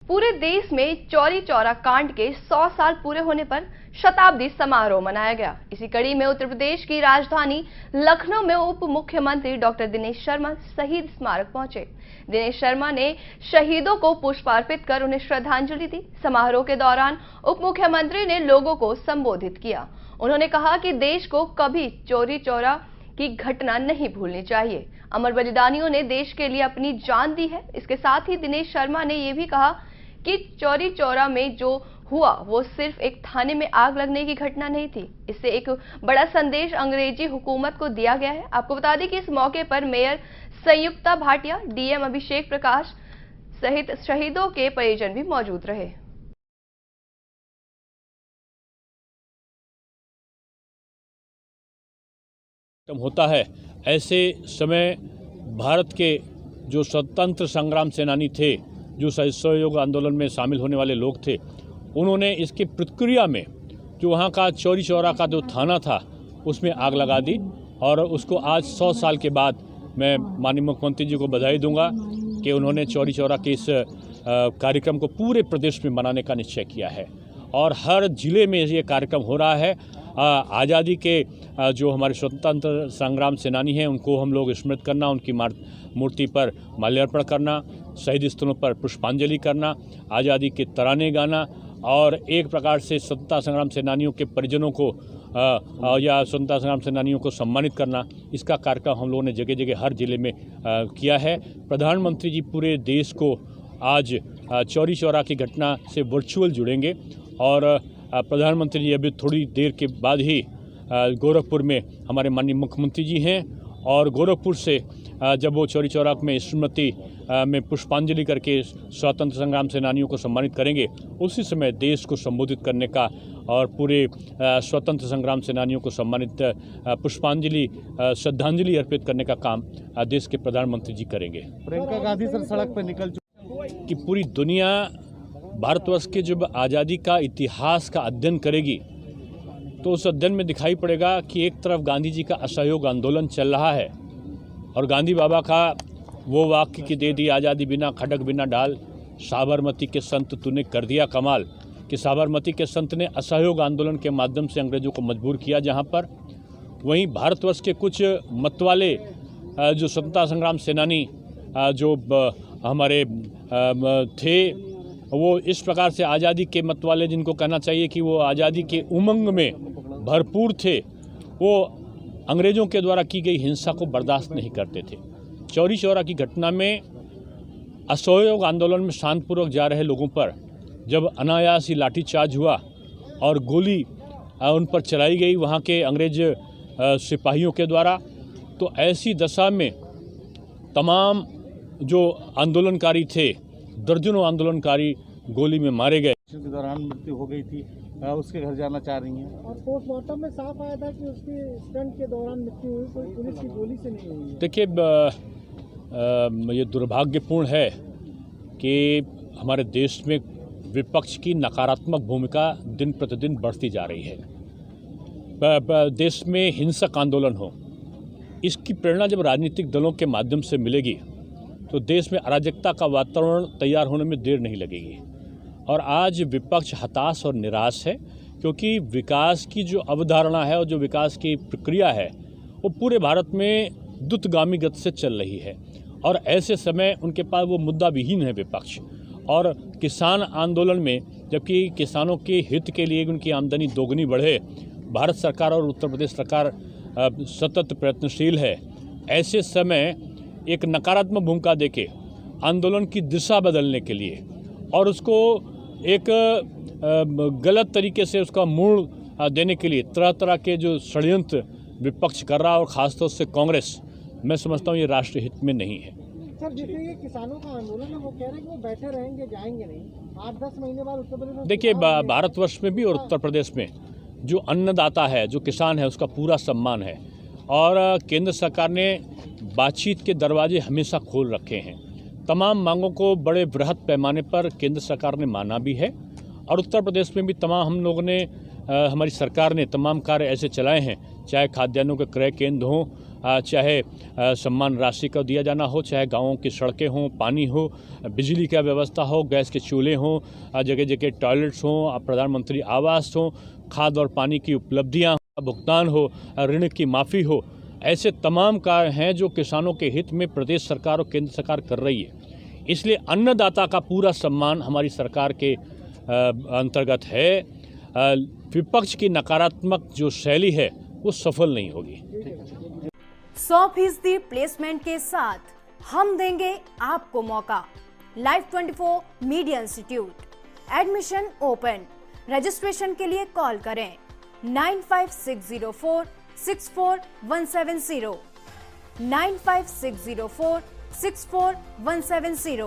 पूरे देश में चौरी चौरा कांड के 100 साल पूरे होने पर शताब्दी समारोह मनाया गया। इसी कड़ी में उत्तर प्रदेश की राजधानी लखनऊ में उप मुख्यमंत्री डॉक्टर दिनेश शर्मा शहीद स्मारक पहुंचे। दिनेश शर्मा ने शहीदों को पुष्पार्पित कर उन्हें श्रद्धांजलि दी। समारोह के दौरान उप मुख्यमंत्री ने लोगों को संबोधित किया। उन्होंने कहा कि देश को कभी चौरी चौरा की घटना नहीं भूलनी चाहिए। अमर बलिदानियों ने देश के लिए अपनी जान दी है। इसके साथ ही दिनेश शर्मा ने यह भी कहा कि चौरी चौरा में जो हुआ वो सिर्फ एक थाने में आग लगने की घटना नहीं थी। इससे एक बड़ा संदेश अंग्रेजी हुकूमत को दिया गया है। आपको बता दें कि इस मौके पर मेयर संयुक्ता भाटिया, डीएम अभिषेक प्रकाश सहित शहीदों के परिजन भी मौजूद रहे। होता है ऐसे समय भारत के जो स्वतंत्र संग्राम सेनानी थे, जो सहयोग आंदोलन में शामिल होने वाले लोग थे, उन्होंने इसकी प्रतिक्रिया में जो वहाँ का चौरी चौरा का जो थाना था उसमें आग लगा दी। और उसको आज 100 साल के बाद मैं माननीय मुख्यमंत्री जी को बधाई दूंगा कि उन्होंने चौरी चौरा के इस कार्यक्रम को पूरे प्रदेश में मनाने का निश्चय किया है और हर जिले में ये कार्यक्रम हो रहा है। आज़ादी के जो हमारे स्वतंत्र संग्राम सेनानी हैं उनको हम लोग स्मृत करना, उनकी मूर्ति पर माल्यार्पण करना, शहीद स्थलों पर पुष्पांजलि करना, आज़ादी के तराने गाना और एक प्रकार से स्वतंत्रता संग्राम सेनानियों के परिजनों को या स्वतंत्रता संग्राम सेनानियों को सम्मानित करना, इसका कार्यक्रम हम लोगों ने जगह जगह हर जिले में किया है। प्रधानमंत्री जी पूरे देश को आज चौरी चौरा की घटना से वर्चुअल जुड़ेंगे और प्रधानमंत्री जी अभी थोड़ी देर के बाद ही गोरखपुर में हमारे माननीय मुख्यमंत्री जी हैं और गोरखपुर से जब वो चौरी चौरा में स्मृति में पुष्पांजलि करके स्वतंत्र संग्राम सेनानियों को सम्मानित करेंगे, उसी समय देश को संबोधित करने का और पूरे स्वतंत्र संग्राम सेनानियों को सम्मानित पुष्पांजलि श्रद्धांजलि अर्पित करने का काम देश के प्रधानमंत्री जी करेंगे। प्रियंका गांधी सर सड़क पर निकल चुकी कि पूरी दुनिया भारतवर्ष के जब आज़ादी का इतिहास का अध्ययन करेगी तो उस अध्ययन में दिखाई पड़ेगा कि एक तरफ गांधी जी का असहयोग आंदोलन चल रहा है और गांधी बाबा का वो वाक्य कि दे दी आज़ादी बिना खड़क बिना ढाल, साबरमती के संत तूने कर दिया कमाल, कि साबरमती के संत ने असहयोग आंदोलन के माध्यम से अंग्रेजों को मजबूर किया। जहां पर वहीं भारतवर्ष के कुछ मतवाले जो स्वतंत्रता संग्राम सेनानी जो हमारे थे, वो इस प्रकार से आज़ादी के मत वाले, जिनको कहना चाहिए कि वो आज़ादी के उमंग में भरपूर थे, वो अंग्रेज़ों के द्वारा की गई हिंसा को बर्दाश्त नहीं करते थे। चौरी चौरा की घटना में असहयोग आंदोलन में शांतिपूर्वक जा रहे लोगों पर जब अनायास ही लाठीचार्ज हुआ और गोली उन पर चलाई गई वहाँ के अंग्रेज सिपाहियों के द्वारा, तो ऐसी दशा में तमाम जो आंदोलनकारी थे, दर्जनों आंदोलनकारी गोली में मारे गए। के दौरान मृत्यु हो गई थी, उसके घर जाना चाह रही हैं और पोस्टमार्टम में साफ आया था कि उसकी स्टंट के दौरान मृत्यु हुई, कोई पुलिस की गोली से नहीं हुई। देखिए, ये दुर्भाग्यपूर्ण है कि हमारे देश में विपक्ष की नकारात्मक भूमिका दिन प्रतिदिन बढ़ती जा रही है। देश में हिंसक आंदोलन हो, इसकी प्रेरणा जब राजनीतिक दलों के माध्यम से मिलेगी तो देश में अराजकता का वातावरण तैयार होने में देर नहीं लगेगी। और आज विपक्ष हताश और निराश है क्योंकि विकास की जो अवधारणा है और जो विकास की प्रक्रिया है वो पूरे भारत में द्रुतगामी गति से चल रही है और ऐसे समय उनके पास वो मुद्दा विहीन है विपक्ष। और किसान आंदोलन में जबकि किसानों के हित के लिए उनकी आमदनी दोगुनी बढ़े, भारत सरकार और उत्तर प्रदेश सरकार सतत प्रयत्नशील है। ऐसे समय एक नकारात्मक भूमिका देके आंदोलन की दिशा बदलने के लिए और उसको एक गलत तरीके से उसका मोड़ देने के लिए तरह तरह के जो षड्यंत्र विपक्ष कर रहा है और ख़ासतौर से कांग्रेस, मैं समझता हूँ ये राष्ट्र हित में नहीं है। सर, जैसे ये किसानों का आंदोलन है, वो कह रहे हैं कि वो बैठे रहेंगे, जाएंगे नहीं। 8-10 महीने बाद उत्तर प्रदेश में देखिए, भारतवर्ष में भी और उत्तर प्रदेश में जो अन्नदाता है, जो किसान है, उसका पूरा सम्मान है और केंद्र सरकार ने बातचीत के दरवाजे हमेशा खोल रखे हैं। तमाम मांगों को बड़े बृहद पैमाने पर केंद्र सरकार ने माना भी है और उत्तर प्रदेश में भी तमाम हम लोगों ने हमारी सरकार ने तमाम कार्य ऐसे चलाए हैं, चाहे खाद्यान्नों के क्रय केंद्र हों चाहे सम्मान राशि का दिया जाना हो, चाहे गाँवों की सड़कें हों, पानी हो, बिजली की व्यवस्था हो, गैस के चूल्हे हों, जगह जगह टॉयलेट्स हों, प्रधानमंत्री आवास हों, खाद और पानी की उपलब्धियाँ, भुगतान हो, ऋण की माफ़ी हो, ऐसे तमाम कार्य हैं जो किसानों के हित में प्रदेश सरकार और केंद्र सरकार कर रही है। इसलिए अन्नदाता का पूरा सम्मान हमारी सरकार के अंतर्गत है। विपक्ष की नकारात्मक जो शैली है वो सफल नहीं होगी। 100% प्लेसमेंट के साथ हम देंगे आपको मौका। Live 24 media institute, admission open. Registration के लिए कॉल करें 95604 64170 95604 64170।